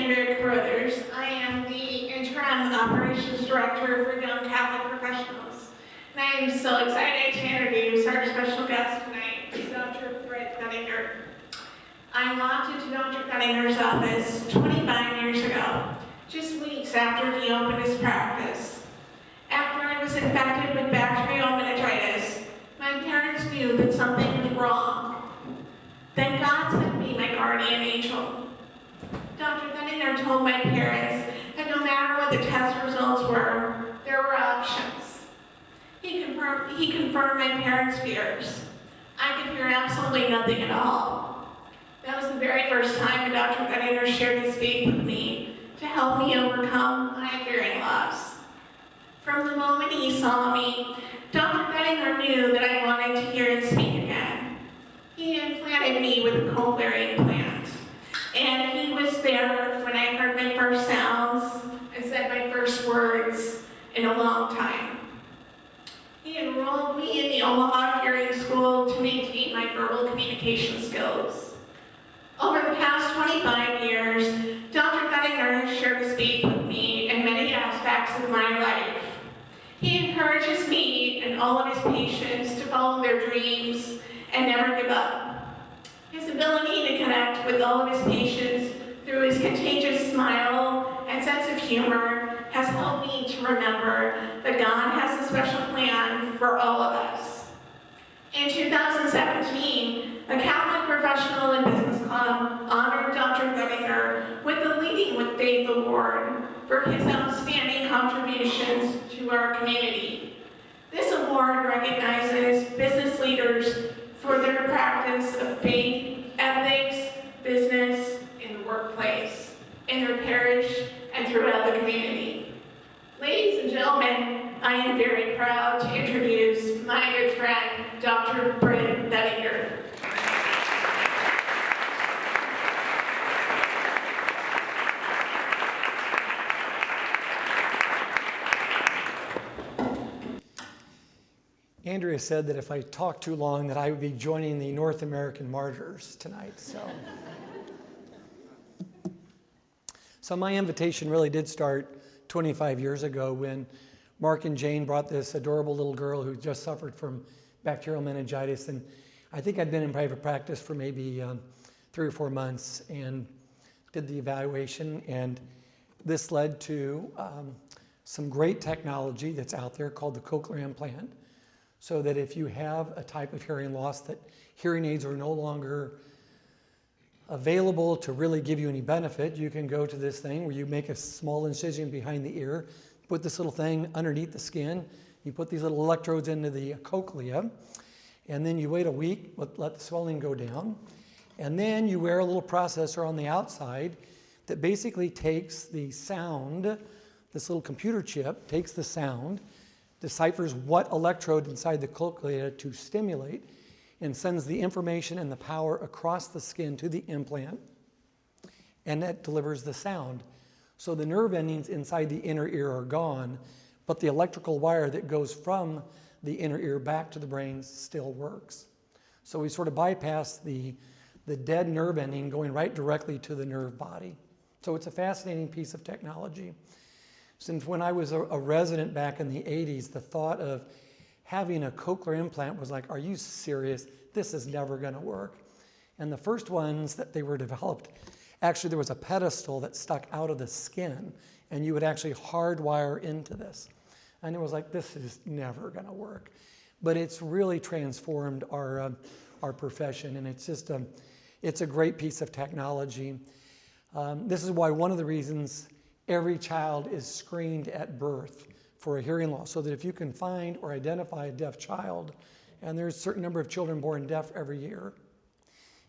I am the interim operations director for Young Catholic Professionals. And I am so excited to introduce our special guest tonight, Dr. Britt Thedinger. I walked into Dr. Thedinger's office 25 years ago, just weeks after he opened his practice. After I was infected with bacterial meningitis, my parents knew that something was wrong. Then God sent me my guardian angel. Dr. Thedinger told my parents that no matter what the test results were, there were options. He confirmed my parents' fears. I could hear absolutely nothing at all. That was the very first time Dr. Thedinger shared his faith with me to help me overcome my hearing loss. From the moment he saw me, Dr. Thedinger knew that I wanted to hear and speak again. He implanted me with a cochlear implant. And he was there when I heard my first sounds and said my first words in a long time. He enrolled me in the Omaha hearing school to maintain my verbal communication skills. Over the past 25 years, Dr. Thedinger has shared his faith with me in many aspects of my life. He encourages me and all of his patients to follow their dreams and never give up. His ability to connect with all of his patients through his contagious smile and sense of humor has helped me to remember that God has a special plan for all of us. In 2017, the Catholic Professional and Business Club honored Dr. Thedinger with the Leading with Faith Award for his outstanding contributions to our community. This award recognizes business leaders for their practice of faith, ethics, business, in the workplace, in their parish, and throughout the community. Ladies and gentlemen, I am very proud to introduce my good friend, Dr. Britt Thedinger. Andrea said that if I talked too long that I would be joining the North American martyrs tonight. So my invitation really did start 25 years ago when Mark and Jane brought this adorable little girl who just suffered from bacterial meningitis. And I think I'd been in private practice for maybe 3 or 4 months and did the evaluation. And this led to some great technology that's out there called the cochlear implant. So that if you have a type of hearing loss that hearing aids are no longer available to really give you any benefit, you can go to this thing where you make a small incision behind the ear, put this little thing underneath the skin, you put these little electrodes into the cochlea, and then you wait a week, let the swelling go down, and then you wear a little processor on the outside that basically takes the sound, this little computer chip takes the sound, deciphers what electrode inside the cochlea to stimulate, and sends the information and the power across the skin to the implant, and that delivers the sound. So the nerve endings inside the inner ear are gone, but the electrical wire that goes from the inner ear back to the brain still works. So we sort of bypass the dead nerve ending going right directly to the nerve body. So it's a fascinating piece of technology. Since when I was a resident back in the 80s, the thought of having a cochlear implant was like, are you serious? This is never going to work. And the first ones that they were developed, actually there was a pedestal that stuck out of the skin, and you would actually hardwire into this. And it was like, this is never going to work. But it's really transformed our profession, and it's just it's a great piece of technology. This is why one of the reasons every child is screened at birth for a hearing loss, so that if you can find or identify a deaf child, and there's a certain number of children born deaf every year,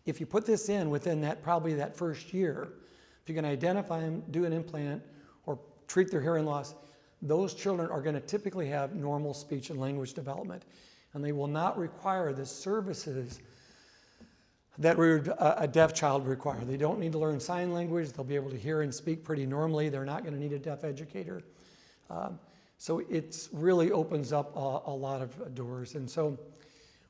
if you put this in within probably that first year, if you can identify them, do an implant, or treat their hearing loss, those children are going to typically have normal speech and language development, and they will not require the services that a deaf child would require. They don't need to learn sign language. They'll be able to hear and speak pretty normally. They're not going to need a deaf educator. So it really opens up a lot of doors. And so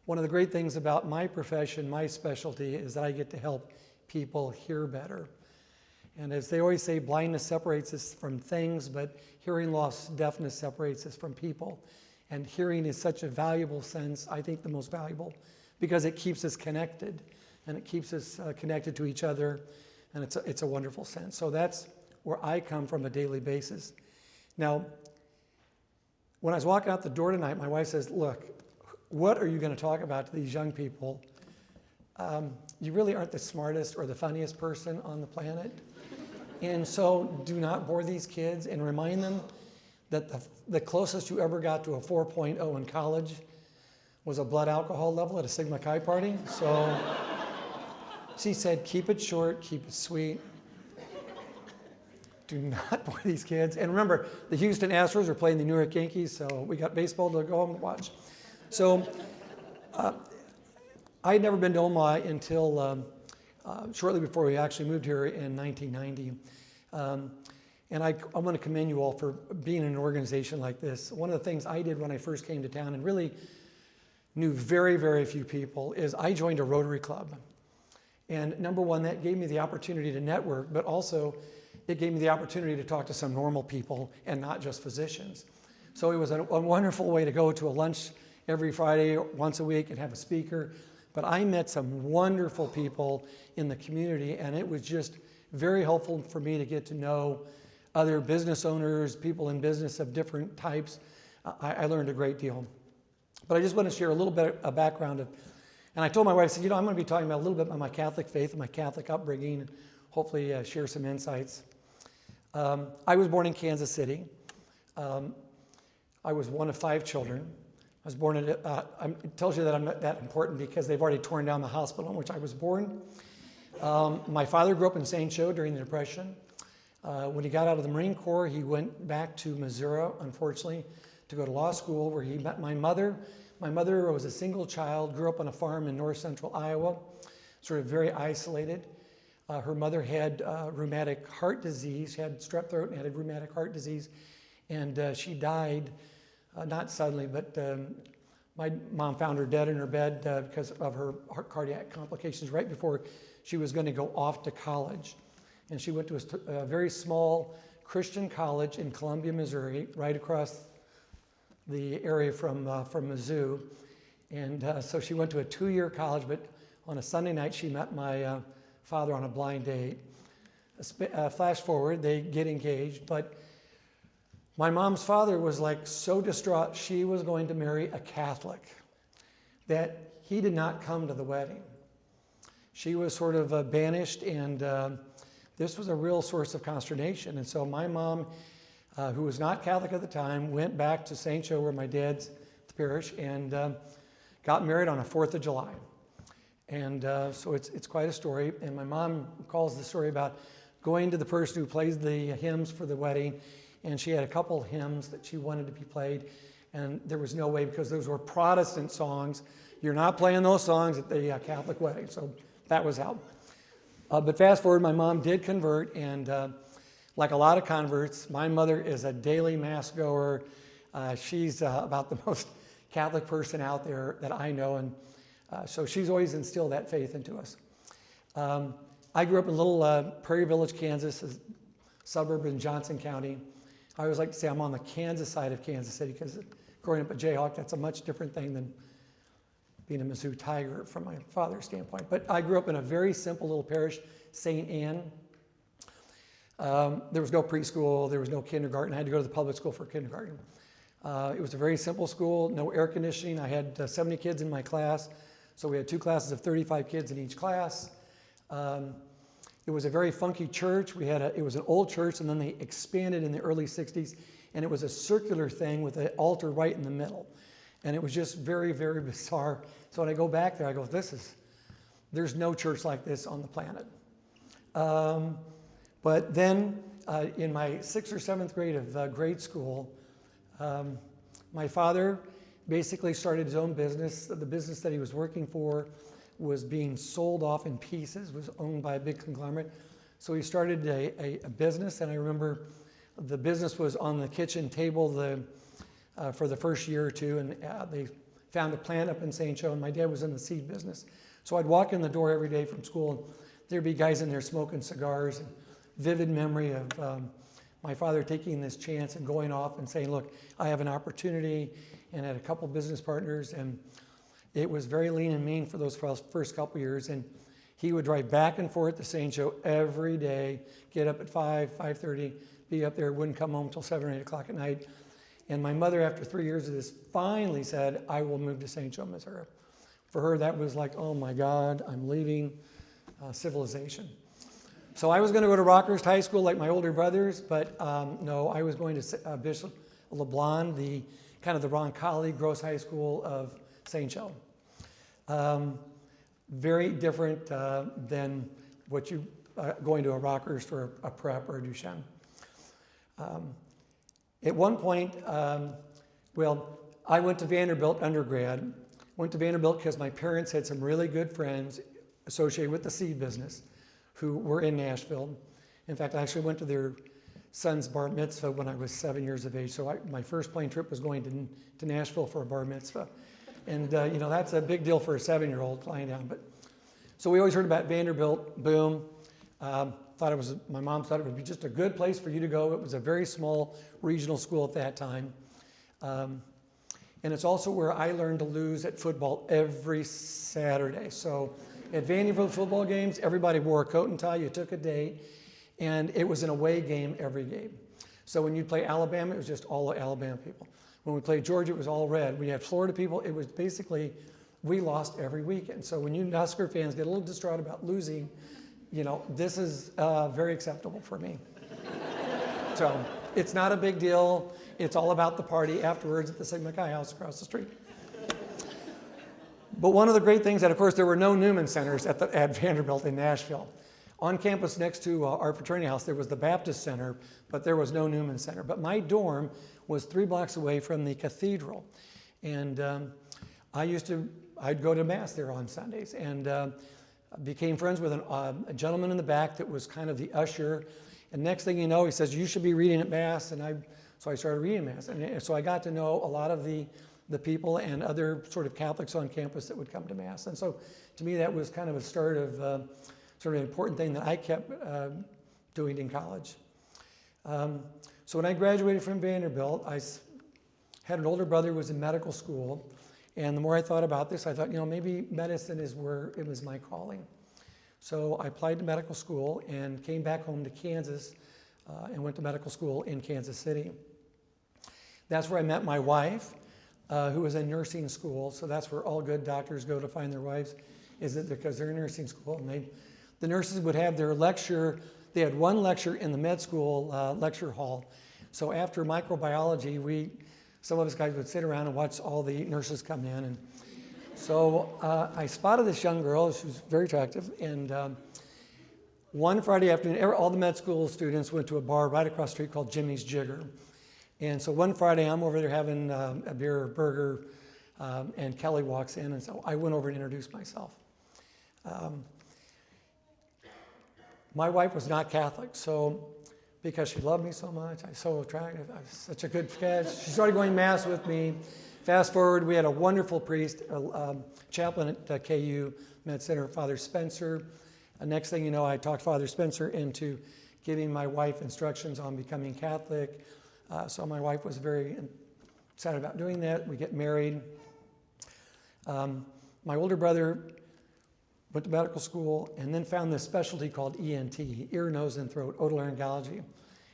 one of the great things about my profession, my specialty, is that I get to help people hear better. And as they always say, blindness separates us from things, but hearing loss, deafness separates us from people. And hearing is such a valuable sense, I think the most valuable, because it keeps us connected, and it keeps us connected to each other, and it's a wonderful sense. So that's where I come from a daily basis. Now, when I was walking out the door tonight, my wife says, look, what are you going to talk about to these young people? You really aren't the smartest or the funniest person on the planet. And so do not bore these kids, and remind them that the closest you ever got to a 4.0 in college was a blood alcohol level at a Sigma Chi party. So she said, keep it short, keep it sweet. Do not bore these kids. And remember, the Houston Astros are playing the New York Yankees, so we got baseball to go home and watch. So I had never been to Omaha until shortly before we actually moved here in 1990. And I want to commend you all for being in an organization like this. One of the things I did when I first came to town and really knew very, very few people is I joined a Rotary Club. And number one, that gave me the opportunity to network, but also it gave me the opportunity to talk to some normal people and not just physicians. So it was a wonderful way to go to a lunch every Friday, once a week, and have a speaker. But I met some wonderful people in the community, and it was just very helpful for me to get to know other business owners, people in business of different types. I learned a great deal. But I just want to share a little bit of background of, and I told my wife, I said, I'm going to be talking about a little bit about my Catholic faith and my Catholic upbringing, and hopefully share some insights. I was born in Kansas City. I was one of 5 children. I was born at, it tells you that I'm not that important because they've already torn down the hospital in which I was born. My father grew up in St. Joe during the Depression. When he got out of the Marine Corps, he went back to Missouri, unfortunately, to go to law school, where he met my mother. My mother was a single child, grew up on a farm in north central Iowa, sort of very isolated. Her mother had rheumatic heart disease, she had strep throat and had rheumatic heart disease, and she died, not suddenly, but my mom found her dead in her bed because of her cardiac complications right before she was going to go off to college. And she went to a very small Christian college in Columbia, Missouri, right across the area from Mizzou. And so she went to a 2-year college, but on a Sunday night she met my father on a blind date. Flash forward, they get engaged, but my mom's father was like so distraught she was going to marry a Catholic that he did not come to the wedding. She was sort of banished, and this was a real source of consternation. And so my mom, who was not Catholic at the time, went back to St. Joe, where my dad's the parish, and got married on a 4th of July. And so it's quite a story. And my mom calls the story about going to the person who plays the hymns for the wedding, and she had a couple hymns that she wanted to be played, and there was no way, because those were Protestant songs. You're not playing those songs at the Catholic wedding, so that was out. But fast forward, my mom did convert, and like a lot of converts, my mother is a daily mass goer. She's about the most Catholic person out there that I know, and so she's always instilled that faith into us. I grew up in a little Prairie Village, Kansas, a suburb in Johnson County. I always like to say I'm on the Kansas side of Kansas City, because growing up a Jayhawk, that's a much different thing than being a Mizzou Tiger from my father's standpoint. But I grew up in a very simple little parish, St. Anne. There was no preschool, there was no kindergarten. I had to go to the public school for kindergarten. It was a very simple school, no air conditioning. I had 70 kids in my class, so we had 2 classes of 35 kids in each class. It was a very funky church. It was an old church, and then they expanded in the early 60s, and it was a circular thing with an altar right in the middle. And it was just very, very bizarre. So when I go back there, I go, there's no church like this on the planet. But then in my 6th or 7th grade of grade school, my father basically started his own business. The business that he was working for was being sold off in pieces, was owned by a big conglomerate. So he started a business, and I remember the business was on the kitchen table for the first year or two, and they found a plant up in St. Joe, and my dad was in the seed business. So I'd walk in the door every day from school, and there'd be guys in there smoking cigars and vivid memory of my father taking this chance and going off and saying, look, I have an opportunity, and had a couple business partners, and it was very lean and mean for those first couple years. And he would drive back and forth to St. Joe every day, get up at 5:30, be up there, wouldn't come home until 7 or 8 o'clock at night. And my mother, after 3 years of this, finally said, I will move to St. Joe, Missouri. For her, that was like, oh my God, I'm leaving civilization. So I was going to go to Rockhurst High School like my older brothers, but no, I was going to Bishop LeBlanc, the kind of the Roncalli Gross High School of St. Joe. Very different than what you going to a Rockhurst or a Prep or a Duchesne. At one point, well, I went to Vanderbilt undergrad. Went to Vanderbilt because my parents had some really good friends associated with the seed business who were in Nashville. In fact, I actually went to their son's bar mitzvah when I was 7 years of age. So my first plane trip was going to Nashville for a bar mitzvah. And you know, that's a big deal for a 7-year-old flying down. But so we always heard about Vanderbilt, boom. My mom thought it would be just a good place for you to go. It was a very small regional school at that time. And it's also where I learned to lose at football every Saturday. So at Vanderbilt football games, everybody wore a coat and tie, you took a date, and it was an away game every game. So when you'd play Alabama, it was just all Alabama people. When we played Georgia, it was all red. We had Florida people, it was basically, we lost every weekend. So when you Husker fans get a little distraught about losing, you know, this is very acceptable for me. So it's not a big deal. It's all about the party afterwards at the Sigma Chi house across the street. But one of the great things that, of course, there were no Newman Centers at Vanderbilt in Nashville. On campus next to our fraternity house, there was the Baptist Center, but there was no Newman Center. But my dorm was 3 blocks away from the cathedral. And I'd go to Mass there on Sundays, and became friends with a gentleman in the back that was kind of the usher. And next thing you know, he says, you should be reading at Mass. And so I started reading Mass. And so I got to know a lot of the people and other sort of Catholics on campus that would come to Mass. And so to me, that was kind of a start of sort of an important thing that I kept doing in college. So when I graduated from Vanderbilt, I had an older brother who was in medical school. And the more I thought about this, I thought, you know, maybe medicine is where it was my calling. So I applied to medical school and came back home to Kansas and went to medical school in Kansas City. That's where I met my wife, who was in nursing school. So that's where all good doctors go to find their wives, is that because they're in nursing school. And the nurses would have their lecture. They had one lecture in the med school lecture hall. So after microbiology, some of us guys would sit around and watch all the nurses come in. And so I spotted this young girl. She was very attractive. And one Friday afternoon, all the med school students went to a bar right across the street called Jimmy's Jigger. And so one Friday, I'm over there having a beer or burger, and Kelly walks in. And so I went over and introduced myself. My wife was not Catholic, so because she loved me so much, I was so attractive, I was such a good catch. She started going Mass with me. Fast forward, we had a wonderful priest, chaplain at KU Med Center, Father Spencer. Next thing you know, I talked Father Spencer into giving my wife instructions on becoming Catholic. So my wife was very excited about doing that. We get married. My older brother went to medical school and then found this specialty called ENT, ear, nose, and throat, otolaryngology.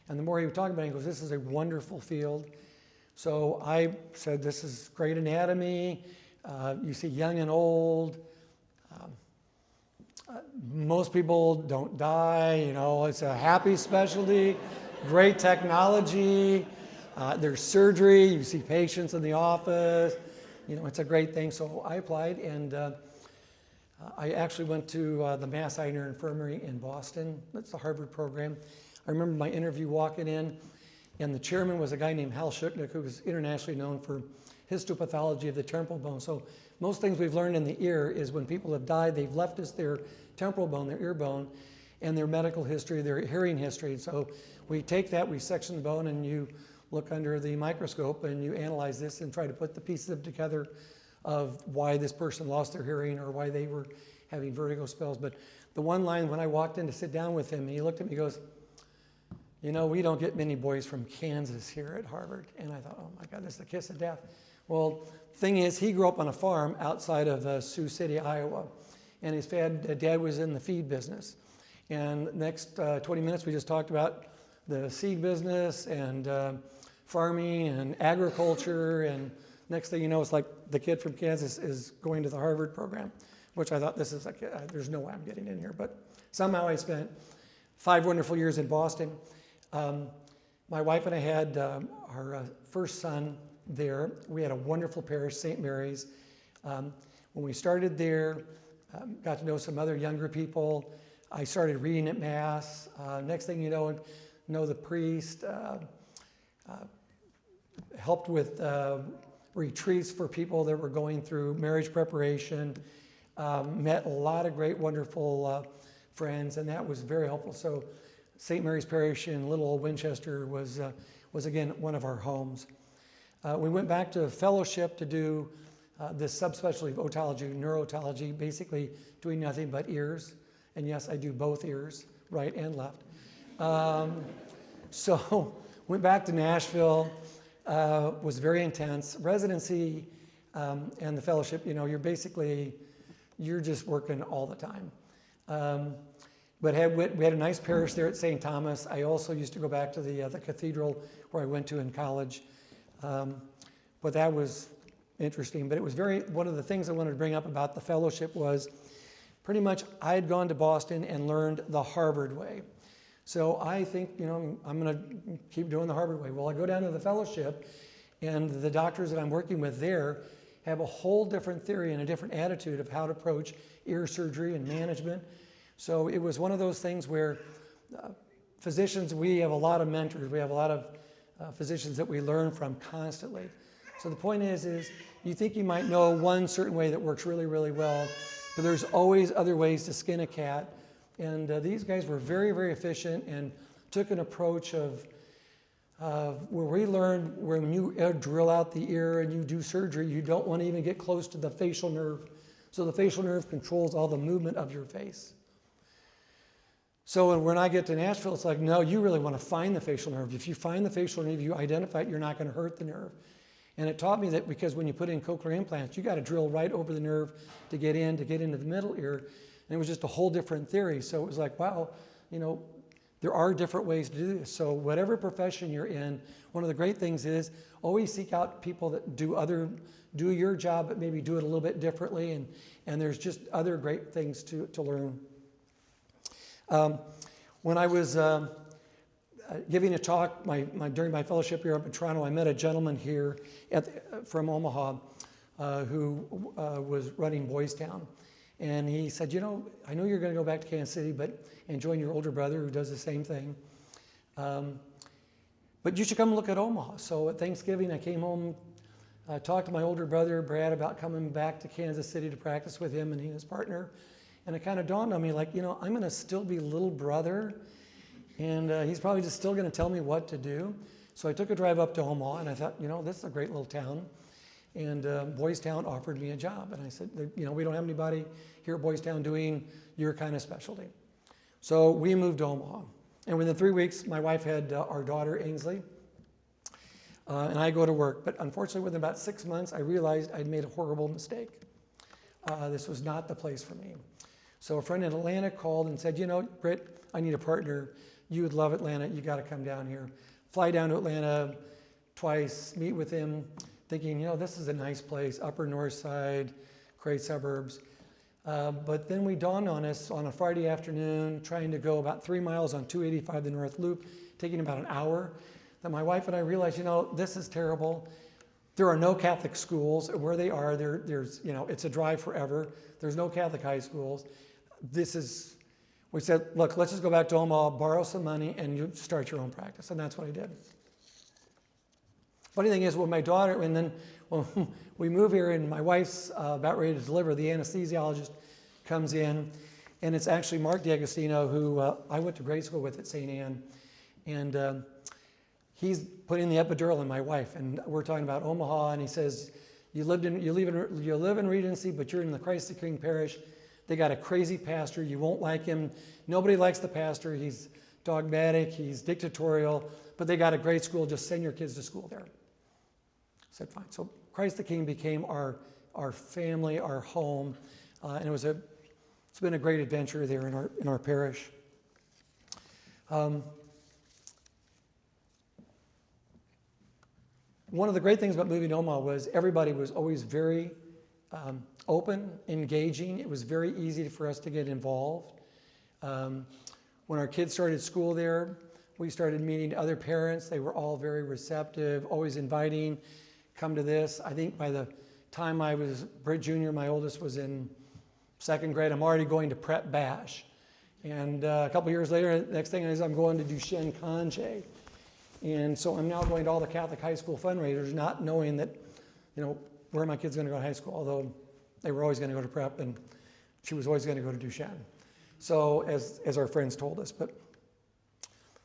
And the more he would talk about it, he goes, this is a wonderful field. So I said, this is great anatomy. You see young and old. Most people don't die, you know, it's a happy specialty, great technology. There's surgery, you see patients in the office. You know, it's a great thing. So I applied, and I actually went to the Mass Eye and Ear Infirmary in Boston. That's the Harvard program. I remember my interview walking in, and the chairman was a guy named Hal Schuchnick, who was internationally known for histopathology of the temporal bone. So most things we've learned in the ear is when people have died, they've left us their temporal bone, their ear bone, and their medical history, their hearing history. So we take that, we section the bone, and you look under the microscope, and you analyze this and try to put the pieces together of why this person lost their hearing or why they were having vertigo spells. But the one line when I walked in to sit down with him, and he looked at me and goes, you know, we don't get many boys from Kansas here at Harvard. And I thought, oh my God, this is the kiss of death. Well, thing is, he grew up on a farm outside of Sioux City, Iowa. And his dad was in the feed business. And the next 20 minutes, we just talked about the seed business and farming and agriculture. And next thing you know, it's like the kid from Kansas is going to the Harvard program, which I thought, this is like, there's no way I'm getting in here. But somehow I spent 5 wonderful years in Boston. My wife and I had our first son there. We had a wonderful parish, St. Mary's. When we started there, got to know some other younger people. I started reading at Mass. Next thing you know the priest, helped with retreats for people that were going through marriage preparation, met a lot of great, wonderful friends, and that was very helpful. So St. Mary's Parish in Little Old Winchester was again one of our homes. We went back to fellowship to do this subspecialty of otology, neurotology, basically doing nothing but ears. And yes, I do both ears, right and left. So went back to Nashville, was very intense. Residency and the fellowship, you know, you're just working all the time. But we had a nice parish there at St. Thomas. I also used to go back to the cathedral where I went to in college. But that was interesting. But it was one of the things I wanted to bring up about the fellowship was pretty much I had gone to Boston and learned the Harvard way. So I think, you know, I'm going to keep doing the Harvard way. Well, I go down to the fellowship, and the doctors that I'm working with there have a whole different theory and a different attitude of how to approach ear surgery and management. So it was one of those things where physicians, we have a lot of mentors. We have a lot of physicians that we learn from constantly. So the point is you think you might know one certain way that works really, really well, but there's always other ways to skin a cat. And these guys were very, very efficient and took an approach of where we learned when you drill out the ear and you do surgery, you don't want to even get close to the facial nerve. So the facial nerve controls all the movement of your face. So when I get to Nashville, it's like, no, you really want to find the facial nerve. If you find the facial nerve, you identify it, you're not going to hurt the nerve. And it taught me that because when you put in cochlear implants, you got to drill right over the nerve to get into the middle ear. And it was just a whole different theory. So it was like, wow, you know, there are different ways to do this. So whatever profession you're in, one of the great things is always seek out people that do your job, but maybe do it a little bit differently. And there's just other great things to learn. When I was giving a talk during my fellowship here up in Toronto, I met a gentleman here from Omaha who was running Boys Town. And he said, you know, I know you're going to go back to Kansas City and join your older brother who does the same thing. But you should come look at Omaha. So at Thanksgiving, I came home, talked to my older brother, Brad, about coming back to Kansas City to practice with him and he and his partner. And it kind of dawned on me, like, you know, I'm going to still be little brother, and he's probably just still going to tell me what to do. So I took a drive up to Omaha, and I thought, you know, this is a great little town. And Boys Town offered me a job. And I said, you know, we don't have anybody here at Boys Town doing your kind of specialty. So we moved to Omaha. And within 3 weeks, my wife had our daughter, Ainsley, and I go to work. But unfortunately, within about 6 months, I realized I'd made a horrible mistake. This was not the place for me. So a friend in Atlanta called and said, you know, Britt, I need a partner. You would love Atlanta. You got to come down here. Fly down to Atlanta twice, meet with him, thinking, you know, this is a nice place, Upper North Side, great suburbs. But then we dawned on us on a Friday afternoon, trying to go about 3 miles on 285, the North Loop, taking about an hour, that my wife and I realized, you know, this is terrible. There are no Catholic schools. Where they are, there's, you know, it's a drive forever. There's no Catholic high schools. We said, look, let's just go back to Omaha, borrow some money, and you start your own practice. And that's what I did. Funny thing is, when we move here and my wife's about ready to deliver, the anesthesiologist comes in, and it's actually Mark D'Agostino, who I went to grade school with at St. Anne. And he's putting the epidural in my wife. And we're talking about Omaha, and he says, you live in Regency, but you're in the Christ the King parish. They got a crazy pastor. You won't like him. Nobody likes the pastor. He's dogmatic, he's dictatorial, but they got a great school, just send your kids to school there. I said, fine. So Christ the King became our family, our home, and it's been a great adventure there in our parish. One of the great things about moving to Omaha was everybody was always very open, engaging. It was very easy for us to get involved. When our kids started school there, we started meeting other parents. They were all very receptive, always inviting, come to this. I think by the time I was Britt Jr., my oldest was in second grade, I'm already going to prep bash. And a couple years later, next thing is I'm going to do Shen Kanche. And so I'm now going to all the Catholic high school fundraisers, not knowing that, where my kid's going to go to high school, although they were always going to go to prep and she was always going to go to Duchenne. So as our friends told us, but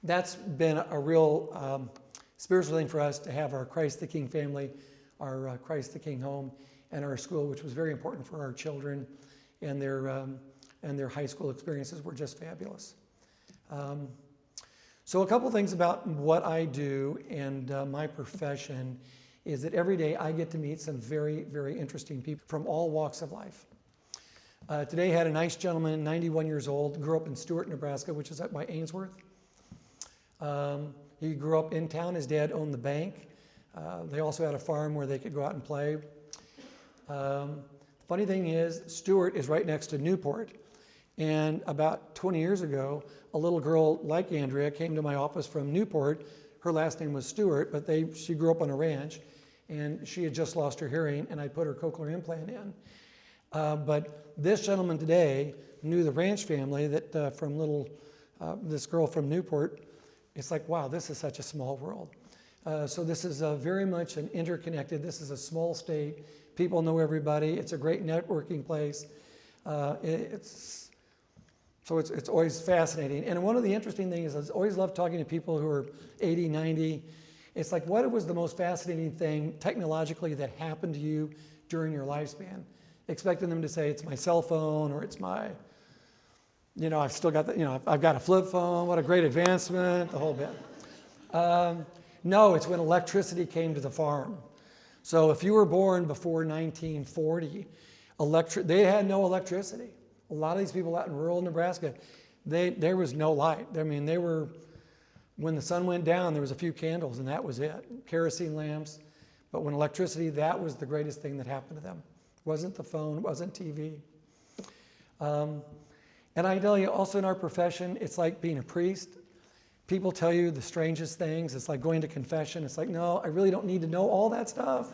that's been a real spiritual thing for us to have our Christ the King family, our Christ the King home, and our school, which was very important for our children, and their high school experiences were just fabulous. So a couple things about what I do and my profession is that every day I get to meet some very, very interesting people from all walks of life. Today I had a nice gentleman, 91 years old, grew up in Stewart, Nebraska, which is up by Ainsworth. He grew up in town. His dad owned the bank. They also had a farm where they could go out and play. Funny thing is, Stewart is right next to Newport. And about 20 years ago, a little girl like Andrea came to my office from Newport. Her last name was Stewart, but she grew up on a ranch, and she had just lost her hearing, and I put her cochlear implant in. But this gentleman today knew the ranch family that this girl from Newport. It's like, wow, this is such a small world. So this is very much an interconnected, this is a small state. People know everybody. It's a great networking place. It's always fascinating. And one of the interesting things is I always love talking to people who are 80, 90. It's like, what was the most fascinating thing technologically that happened to you during your lifespan? Expecting them to say, it's my cell phone, or it's my, I've still got I've got a flip phone, what a great advancement, the whole bit. No, it's when electricity came to the farm. So if you were born before 1940, they had no electricity. A lot of these people out in rural Nebraska, there was no light. I mean, when the sun went down, there was a few candles and that was it. Kerosene lamps. But when electricity, that was the greatest thing that happened to them. It wasn't the phone, it wasn't TV. And I tell you, also in our profession, it's like being a priest. People tell you the strangest things. It's like going to confession. It's like, no, I really don't need to know all that stuff.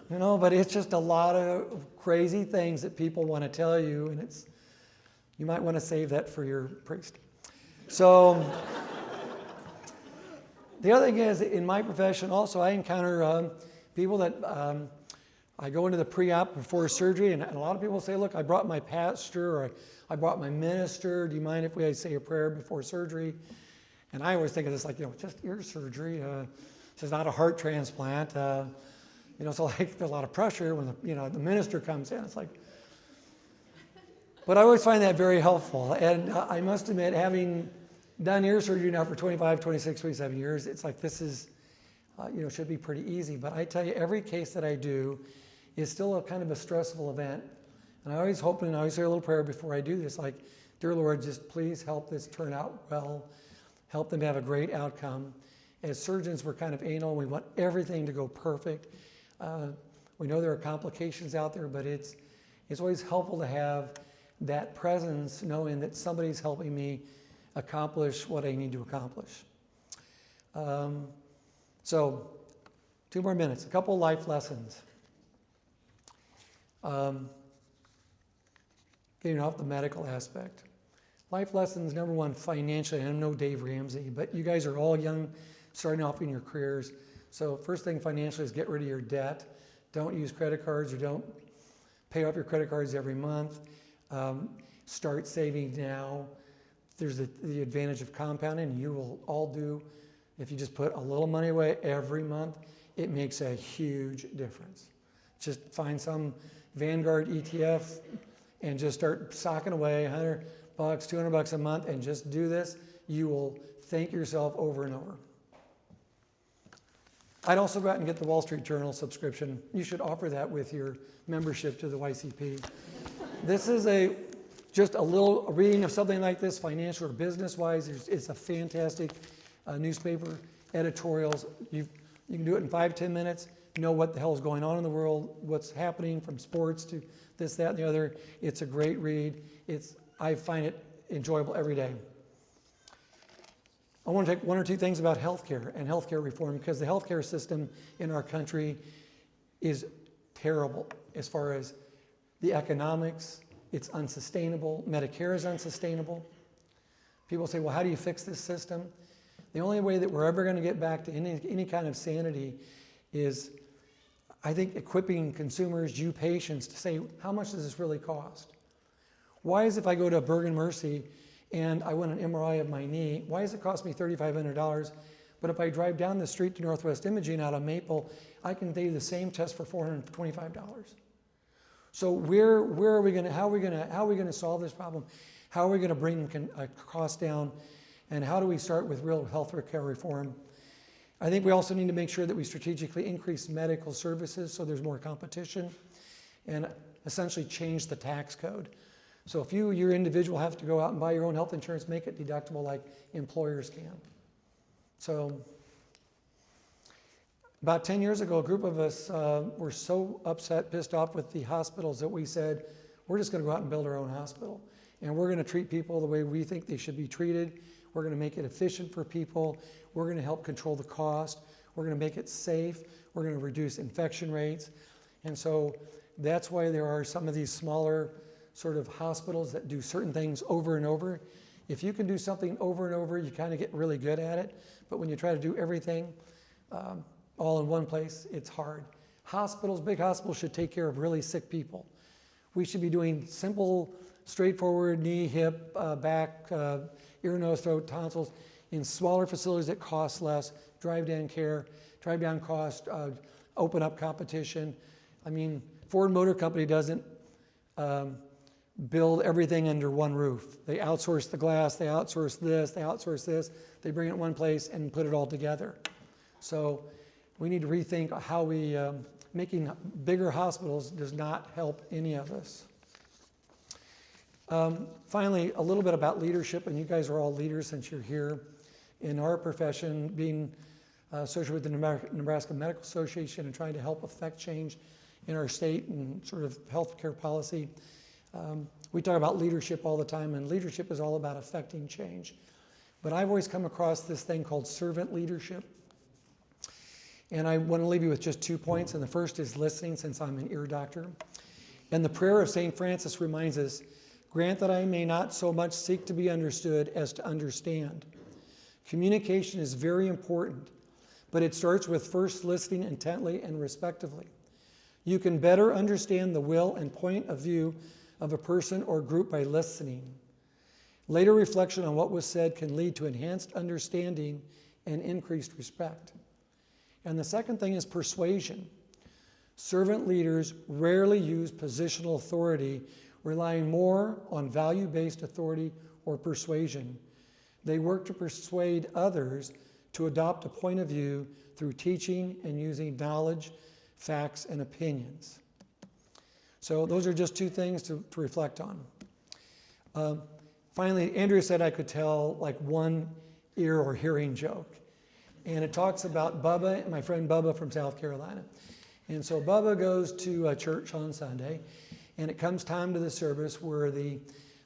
But it's just a lot of crazy things that people want to tell you, and you might want to save that for your priest. So the other thing is, in my profession also, I encounter people that I go into the pre-op before surgery, and a lot of people say, look, I brought my pastor, or I brought my minister. Do you mind if we say a prayer before surgery? And I always think of this like, just ear surgery. This is not a heart transplant. So like there's a lot of pressure when the minister comes in. It's like, but I always find that very helpful. And I must admit, having done ear surgery now for 25, 26, 27 years, it's like this is, should be pretty easy. But I tell you, every case that I do is still a kind of a stressful event. And I always hope, and I always say a little prayer before I do this, like, dear Lord, just please help this turn out well. Help them have a great outcome. As surgeons, we're kind of anal. We want everything to go perfect. We know there are complications out there, but it's always helpful to have that presence, knowing that somebody's helping me accomplish what I need to accomplish. So 2 more minutes, a couple life lessons. Getting off the medical aspect. Life lessons, number one, financially. I'm no Dave Ramsey, but you guys are all young, starting off in your careers. So first thing financially is get rid of your debt. Don't use credit cards, or don't pay off your credit cards every month. Start saving now. There's the advantage of compounding. You will all do, if you just put a little money away every month, it makes a huge difference. Just find some Vanguard ETF and just start socking away $100, $200 a month, and just do this, you will thank yourself over and over. I'd also go out and get the Wall Street Journal subscription. You should offer that with your membership to the YCP. This is just a little reading of something like this, financial or business-wise. It's a fantastic newspaper, editorials. You can do it in 5-10 minutes, know what the hell is going on in the world, what's happening from sports to this, that, and the other. It's a great read. I find it enjoyable every day. I want to take one or two things about healthcare and healthcare reform, because the healthcare system in our country is terrible as far as the economics. It's unsustainable. Medicare is unsustainable. People say, well, how do you fix this system? The only way that we're ever going to get back to any kind of sanity is, I think, equipping consumers, you patients, to say, how much does this really cost? Why is, if I go to Bergen Mercy and I want an MRI of my knee, why does it cost me $3,500? But if I drive down the street to Northwest Imaging out on Maple, I can do the same test for $425. So how are we going to solve this problem? How are we going to bring costs down? And how do we start with real healthcare reform? I think we also need to make sure that we strategically increase medical services so there's more competition, and essentially change the tax code. So if your individual have to go out and buy your own health insurance, make it deductible like employers can. So about 10 years ago, a group of us were so upset, pissed off with the hospitals that we said, we're just going to go out and build our own hospital. And we're going to treat people the way we think they should be treated. We're going to make it efficient for people. We're going to help control the cost. We're going to make it safe. We're going to reduce infection rates. And so that's why there are some of these smaller sort of hospitals that do certain things over and over. If you can do something over and over, you kind of get really good at it. But when you try to do everything all in one place, it's hard. Hospitals, big hospitals, should take care of really sick people. We should be doing simple, straightforward knee, hip, back, ear, nose, throat, tonsils in smaller facilities that cost less, drive down care, drive down cost, open up competition. I mean, Ford Motor Company doesn't build everything under one roof. They outsource the glass, they outsource this, they bring it in one place and put it all together. So we need to rethink how we, making bigger hospitals does not help any of us. Finally, a little bit about leadership, and you guys are all leaders since you're here. In our profession, being associated with the Nebraska Medical Association and trying to help affect change in our state and sort of healthcare policy, we talk about leadership all the time, and leadership is all about affecting change. But I've always come across this thing called servant leadership. And I want to leave you with just 2 points, and the first is listening, since I'm an ear doctor. And the prayer of St. Francis reminds us, grant that I may not so much seek to be understood as to understand. Communication is very important, but it starts with first listening intently and respectively. You can better understand the will and point of view of a person or group by listening. Later reflection on what was said can lead to enhanced understanding and increased respect. And the second thing is persuasion. Servant leaders rarely use positional authority, relying more on value-based authority or persuasion. They work to persuade others to adopt a point of view through teaching and using knowledge, facts, and opinions. So those are just 2 things to reflect on. Finally, Andrea said I could tell like one ear or hearing joke. And it talks about Bubba, my friend Bubba from South Carolina. And so Bubba goes to church on Sunday, and it comes time to the service where the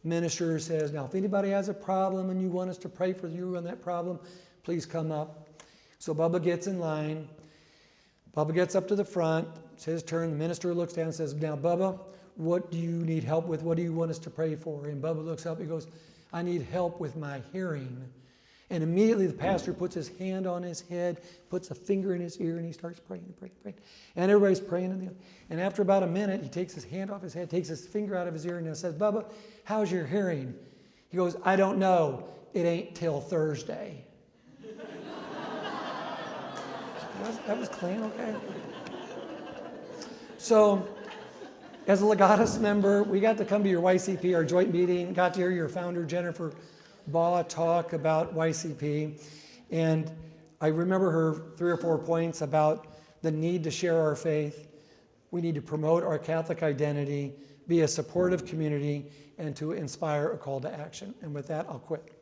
minister says, now if anybody has a problem and you want us to pray for you on that problem, please come up. So Bubba gets in line. Bubba gets up to the front. It's his turn. The minister looks down and says, now Bubba, what do you need help with? What do you want us to pray for? And Bubba looks up, he goes, I need help with my hearing. And immediately the pastor puts his hand on his head, puts a finger in his ear, and he starts praying. And everybody's praying. And after about a minute, he takes his hand off his head, takes his finger out of his ear, and says, Bubba, how's your hearing? He goes, I don't know. It ain't till Thursday. That was clean, okay? So As a Legatus member, we got to come to your YCP, our joint meeting, got to hear your founder, Jennifer Baugh, talk about YCP. And I remember her 3 or 4 points about the need to share our faith. We need to promote our Catholic identity, be a supportive community, and to inspire a call to action. And with that, I'll quit.